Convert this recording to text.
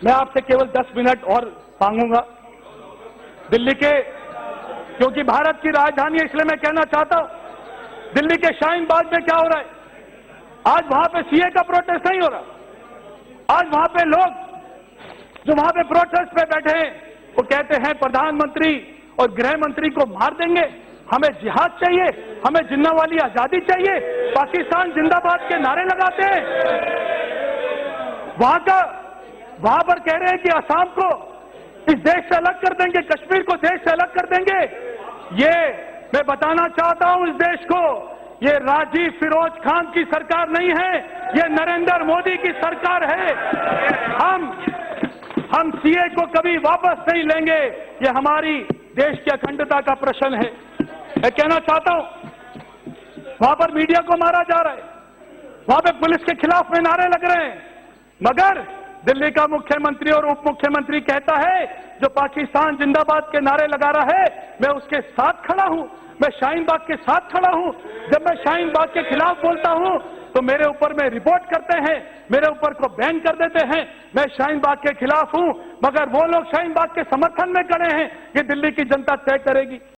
मैं आपसे केवल 10 मिनट और मांगूंगा दिल्ली के, क्योंकि भारत की राजधानी है, इसलिए मैं कहना चाहता हूं, दिल्ली के शाहीन बाग में क्या हो रहा है? आज वहां पे सीए का प्रोटेस्ट नहीं हो रहा। आज वहां पे लोग जो वहां पे प्रोटेस्ट पे बैठे हैं वो कहते हैं प्रधानमंत्री और गृह मंत्री को मार देंगे, हमें जिहाद चाहिए, हमें जिन्ना वाली आजादी चाहिए, पाकिस्तान जिंदाबाद के नारे लगाते हैं। वहां पर कह रहे हैं कि असम को इस देश से अलग कर देंगे, कश्मीर को देश से अलग कर देंगे। ये मैं बताना चाहता हूं इस देश को, ये राजीव फिरोज खान की सरकार नहीं है, ये नरेंद्र मोदी की सरकार है। हम सीए को कभी वापस नहीं लेंगे, ये हमारी देश की अखंडता का प्रश्न है। मैं कहना चाहता हूं, वहां पर मीडिया को मारा जा रहा है, वहां पे पुलिस के खिलाफ में नारे लग रहे हैं, मगर दिल्ली का मुख्यमंत्री और उप मुख्यमंत्री कहता है जो पाकिस्तान जिंदाबाद के नारे लगा रहा है मैं उसके साथ खड़ा हूं, मैं शाहीन बाग के साथ खड़ा हूं। जब मैं शाहीन बाग के खिलाफ बोलता हूं तो मेरे ऊपर में रिपोर्ट करते हैं, मेरे ऊपर को बैन कर देते हैं। मैं शाहीन बाग के खिलाफ हूं, मगर वो लोग शाहीन बाग के समर्थन में खड़े हैं, ये दिल्ली की जनता तय करेगी।